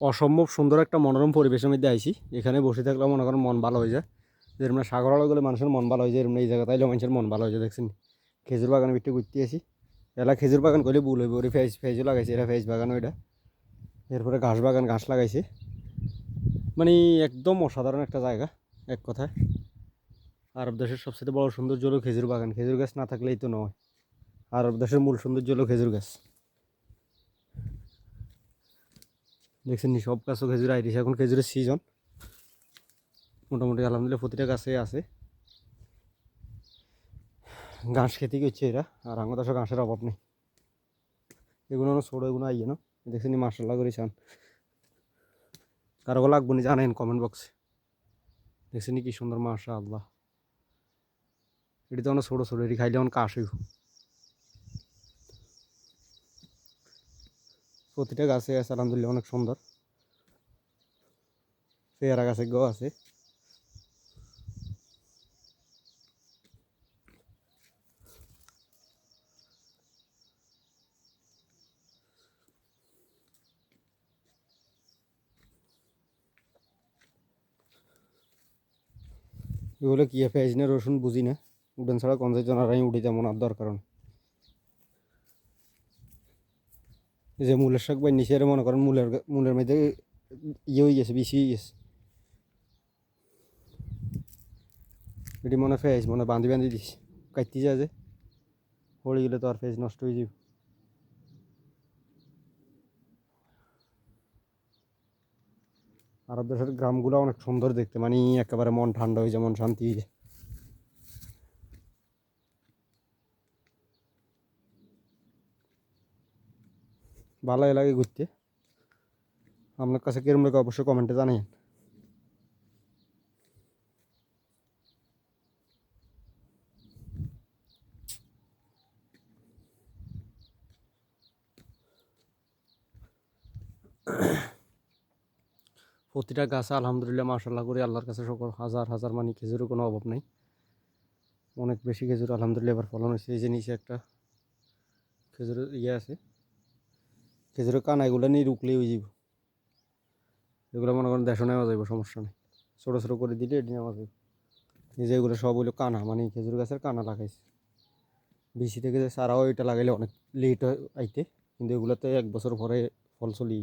অসম্ভব সুন্দর একটা মনোরম পরিবেশের মধ্যে আইছি। এখানে বসে থাকলে মনে করেন মন ভালো হয়ে যায়। যেরকম সাগর আলো গেলে মানুষের মন ভালো হয়ে যায়, এরকম এই জায়গা তাইলে মানুষের মন ভালো হয়ে যায়। দেখছেন খেজুর বাগানের ভিতরে ঘুরতে আসি। এলা খেজুর বাগান করলে ভুল হইব, ওরে ফেজও লাগাইছে, এরা ফেজ বাগান ওইটা। এরপরে ঘাস বাগান, ঘাস লাগাইছে। মানে একদম অসাধারণ একটা জায়গা এক কথায়। আরব দেশের সবচেয়ে বড় সৌন্দর্য হলো খেজুর বাগান। খেজুর গাছ না থাকলেই তো নয়। আরব দেশের মূল সৌন্দর্য হলো খেজুর গাছ। দেখছেন নি সব গাছও খেজুর আইরিছে, এখন খেজুরের সিজন। মোটামুটি আলহামদুলিল্লাহ প্রতিটা গাছে আছে। ঘাস খেতে হচ্ছে এরা, আর আমার দেশে ঘাসের অভাব নেই। এগুলো ছোটো, এগুলো আইয়ে না। দেখছেন নি মার্শাল্লাহ করে চান। কারো লাগবো নি জানেন কমেন্ট বক্সে। দেখছেন নি কি সুন্দর মাশাআল্লাহ। এটি তো অনেক ছোটো ছোটো, এটি খাইলে অনেক কাশ হইব। প্রতিটা গাছে আছে আলহামদুলিল্লাহ অনেক সুন্দর। পেয়ারা গাছে গো আছে। এগুলো কি পেঁয়াজ না রসুন বুঝি না। উডেন ছাড়া কোন যাইতো না, আমি উঠি তেমন আর দরকার নেই। এই যে মূলের শাক বাই নিচে মনে করেন মূলের মধ্যে ইয়ে হয়ে গেছে, বেশি হয়ে গেছে। এটি মনে ফেজ মনে বান্ধি বান্ধি দিস, কাটতে যায় যে পড়ে গেলে তো আর ফেজ নষ্ট হয়ে যাবে। আরব দেশের গ্রামগুলো অনেক সুন্দর দেখতে, মানে একেবারে মন ঠান্ডা হয়ে যায়, মন শান্তি হয়ে যায়। ভালোই লাগে ঘুরতে। আপনার কাছে কিরম লাগে অবশ্যই কমেন্টে জানাই। প্রতিটা গাছে আলহামদুলিল্লাহ মাশাআল্লাহ করে আল্লাহর কাছে সকল হাজার হাজার মানে খেজুরের কোনো অভাব নেই। অনেক বেশি খেজুর আলহামদুলিল্লাহ এবার ফলন হয়েছে। এই যে নিচে একটা খেজুরের ইয়ে আছে, খেজুরের কানা, এগুলো নিয়ে রুকলেই হয়ে যাব। এগুলো মনে করেন দেশও নেওয়া যাবে, সমস্যা নেই। ছোটো ছোটো করে দিলে এটি নেওয়া যাবে। এই যে এগুলো সব হইলো কানা, মানে খেজুর গাছের কানা লাগাইছে। বিসি থেকে যে সারাও এটা লাগাইলে অনেক লেট হয় আইতে, কিন্তু এগুলোতে 1 বছর পরে ফল চলি।